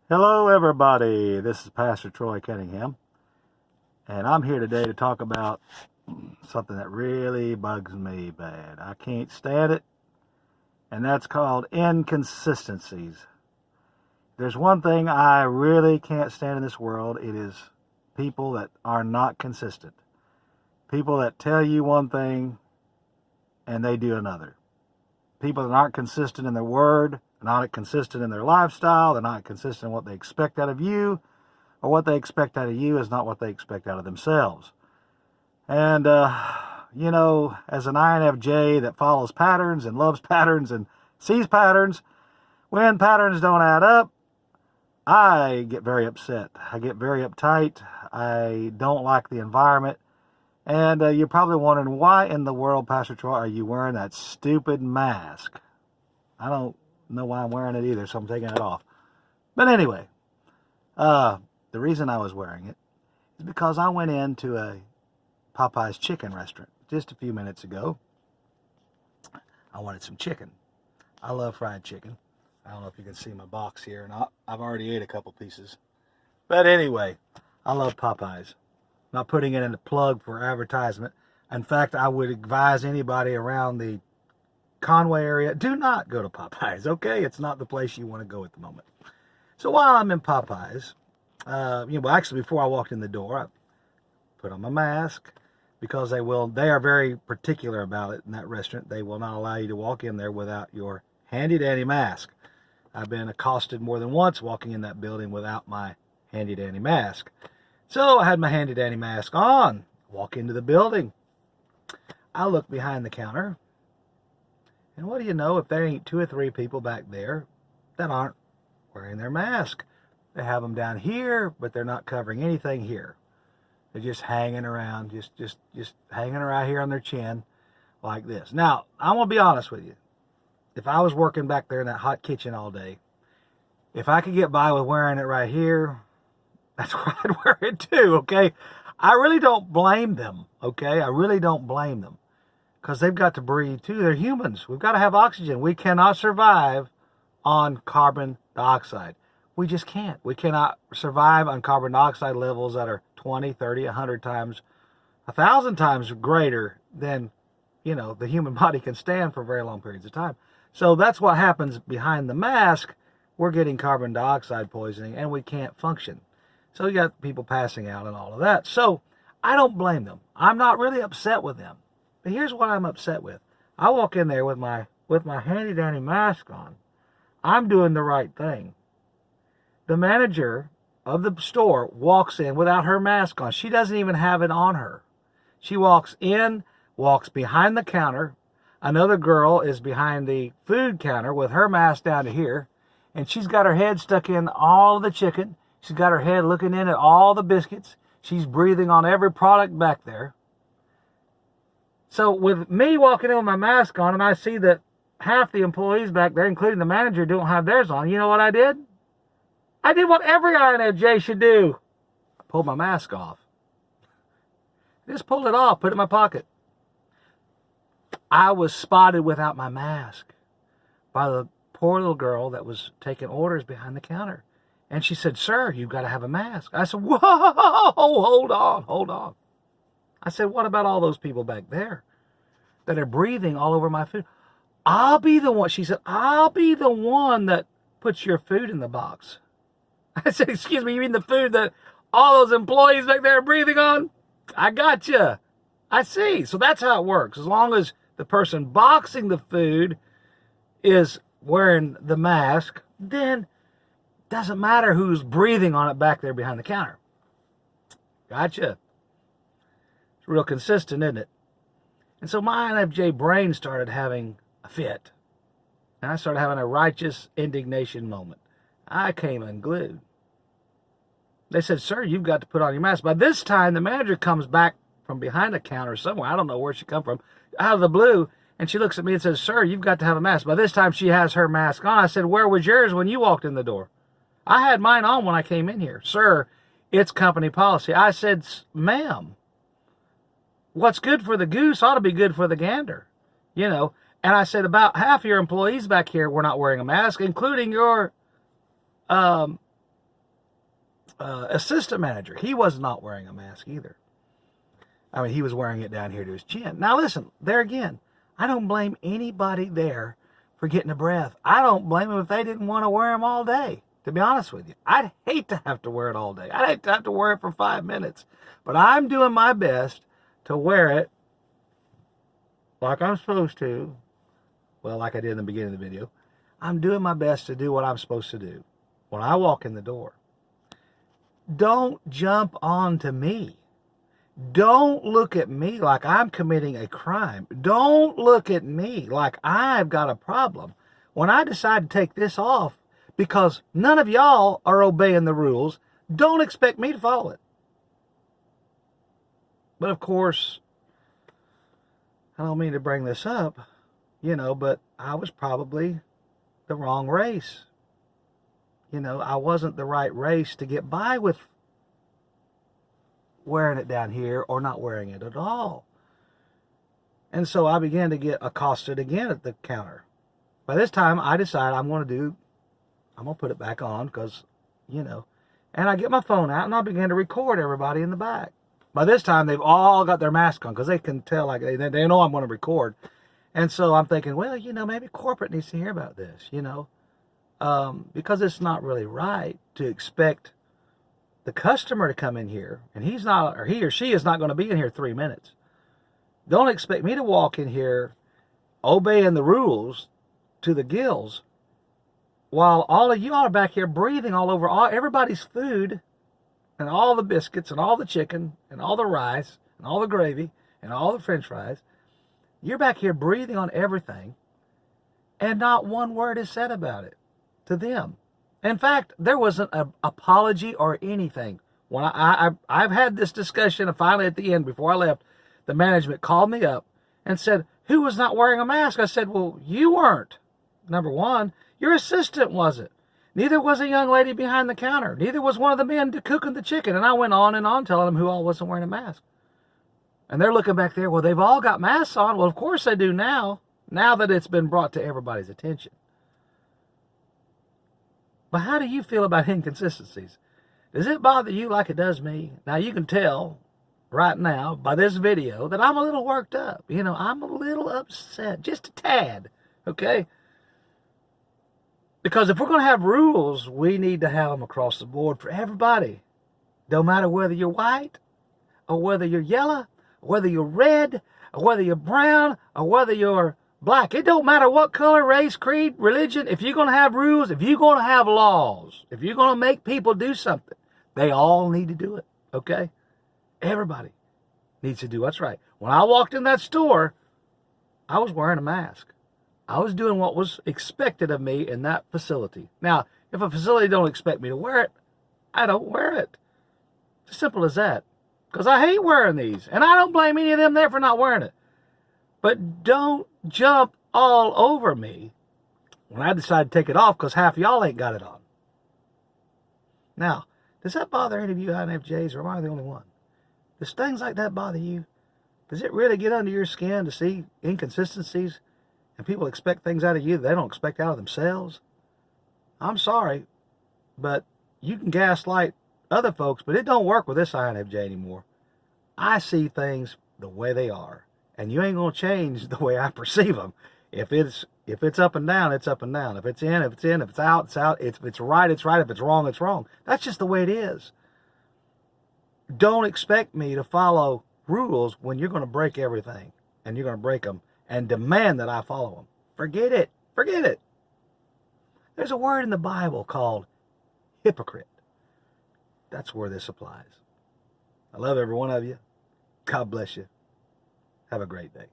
Hello, everybody. This is Pastor Troy Cunningham, and I'm here today to talk about something that really bugs me bad. I can't stand it, and that's called inconsistencies. There's one thing I really can't stand in this world. It is people that are not consistent. People that tell you one thing and they do another. People that aren't consistent in their word, not consistent in their lifestyle, they're not consistent in what they expect out of you, or what they expect out of you is not what they expect out of themselves. And, as an INFJ that follows patterns and loves patterns and sees patterns, when patterns don't add up, I get very upset. I get very uptight. I don't like the environment. And you're probably wondering, why in the world, Pastor Troy, are you wearing that stupid mask? I don't know why I'm wearing it either, so I'm taking it off. But anyway, the reason I was wearing it is because I went into a Popeye's chicken restaurant just a few minutes ago. I wanted some chicken. I love fried chicken. I don't know if you can see my box here or not. I've already ate a couple pieces. But anyway, I love Popeye's. Not putting it in a plug for advertisement. In fact, I would advise anybody around the Conway area, do not go to Popeye's, okay? It's not the place you want to go at the moment. So while I'm in Popeye's, actually before I walked in the door, I put on my mask because they are very particular about it in that restaurant. They will not allow you to walk in there without your handy-dandy mask. I've been accosted more than once walking in that building without my handy-dandy mask. So I had my handy-dandy mask on, walk into the building. I look behind the counter, and what do you know, if there ain't 2 or 3 people back there that aren't wearing their mask. They have them down here, but they're not covering anything here. They're just hanging around, just hanging around here on their chin like this. Now, I'm going to be honest with you. If I was working back there in that hot kitchen all day, if I could get by with wearing it right here, that's where I'd wear it too, okay? I really don't blame them, okay? I really don't blame them because they've got to breathe too. They're humans. We've got to have oxygen. We cannot survive on carbon dioxide. We just can't. We cannot survive on carbon dioxide levels that are 20, 30, 100 times, 1,000 times greater than, the human body can stand for very long periods of time. So that's what happens behind the mask. We're getting carbon dioxide poisoning and we can't function. So you got people passing out and all of that. So I don't blame them. I'm not really upset with them. But here's what I'm upset with. I walk in there with my handy-dandy mask on. I'm doing the right thing. The manager of the store walks in without her mask on. She doesn't even have it on her. She walks in, walks behind the counter. Another girl is behind the food counter with her mask down to here. And she's got her head stuck in all of the chicken. She's got her head looking in at all the biscuits. She's breathing on every product back there. So with me walking in with my mask on and I see that half the employees back there, including the manager, don't have theirs on, you know what I did? I did what every INFJ should do. I pulled my mask off. Just pulled it off, put it in my pocket. I was spotted without my mask by the poor little girl that was taking orders behind the counter. And she said, "Sir, you've got to have a mask." I said, "Whoa, hold on. I said, "What about all those people back there that are breathing all over my food?" I'll be the one. She said, "I'll be the one that puts your food in the box." I said, "Excuse me, you mean the food that all those employees back there are breathing on?" I got you. I see. So that's how it works. As long as the person boxing the food is wearing the mask, then doesn't matter who's breathing on it back there behind the counter. Gotcha. It's real consistent, isn't it? And so my INFJ brain started having a fit. And I started having a righteous indignation moment. I came unglued. They said, "Sir, you've got to put on your mask." By this time, the manager comes back from behind the counter somewhere. I don't know where she come from, out of the blue. And she looks at me and says, "Sir, you've got to have a mask." By this time, she has her mask on. I said, "Where was yours when you walked in the door?" "I had mine on when I came in here." "Sir, it's company policy." I said, "Ma'am, what's good for the goose ought to be good for the gander." And I said, about half your employees back here were not wearing a mask, including your assistant manager, he was not wearing a mask either. I mean, he was wearing it down here to his chin. Now listen, there again, I don't blame anybody there for getting a breath. I don't blame them if they didn't want to wear them all day, to be honest with you. I'd hate to have to wear it all day. I'd hate to have to wear it for 5 minutes. But I'm doing my best to wear it like I'm supposed to. Well, like I did in the beginning of the video. I'm doing my best to do what I'm supposed to do when I walk in the door. Don't jump onto me. Don't look at me like I'm committing a crime. Don't look at me like I've got a problem. When I decide to take this off because none of y'all are obeying the rules, don't expect me to follow it. But of course, I don't mean to bring this up, but I was probably the wrong race. I wasn't the right race to get by with wearing it down here or not wearing it at all. And so I began to get accosted again at the counter. By this time, I decided I'm going to put it back on because, and I get my phone out and I began to record everybody in the back. By this time, they've all got their mask on because they can tell, like they know I'm going to record. And so I'm thinking, well, maybe corporate needs to hear about this, because it's not really right to expect the customer to come in here and he or she is not going to be in here 3 minutes. Don't expect me to walk in here obeying the rules to the gills while all of you are back here breathing all over everybody's food and all the biscuits and all the chicken and all the rice and all the gravy and all the french fries. You're back here breathing on everything and not one word is said about it to them. In fact, there wasn't an apology or anything. When I've had this discussion, and finally at the end, before I left, the management called me up and said, who was not wearing a mask? I said, well, you weren't. Number one, your assistant wasn't. Neither was a young lady behind the counter. Neither was one of the men cooking the chicken. And I went on and on telling them who all wasn't wearing a mask. And they're looking back there, well, they've all got masks on. Well, of course they do now that it's been brought to everybody's attention. But how do you feel about inconsistencies? Does it bother you like it does me? Now, you can tell right now by this video that I'm a little worked up. I'm a little upset, just a tad, okay? Because if we're going to have rules, we need to have them across the board for everybody. Don't matter whether you're white or whether you're yellow, or whether you're red or whether you're brown or whether you're black. It don't matter what color, race, creed, religion. If you're going to have rules, if you're going to have laws, if you're going to make people do something, they all need to do it, okay? Everybody needs to do what's right. When I walked in that store, I was wearing a mask. I was doing what was expected of me in that facility. Now, if a facility don't expect me to wear it, I don't wear it. It's as simple as that. Because I hate wearing these. And I don't blame any of them there for not wearing it. But don't jump all over me when I decide to take it off because half of y'all ain't got it on. Now, does that bother any of you INFJs or am I the only one? Does things like that bother you? Does it really get under your skin to see inconsistencies and people expect things out of you that they don't expect out of themselves? I'm sorry, but you can gaslight other folks, but it don't work with this INFJ anymore. I see things the way they are, and you ain't gonna change the way I perceive them. If it's up and down, it's up and down. If it's in, if it's in. If it's out, it's out. If it's right, it's right. If it's wrong, it's wrong. That's just the way it is. Don't expect me to follow rules when you're going to break everything, and you're going to break them and demand that I follow them. Forget it. Forget it. There's a word in the Bible called hypocrite. That's where this applies. I love every one of you. God bless you. Have a great day.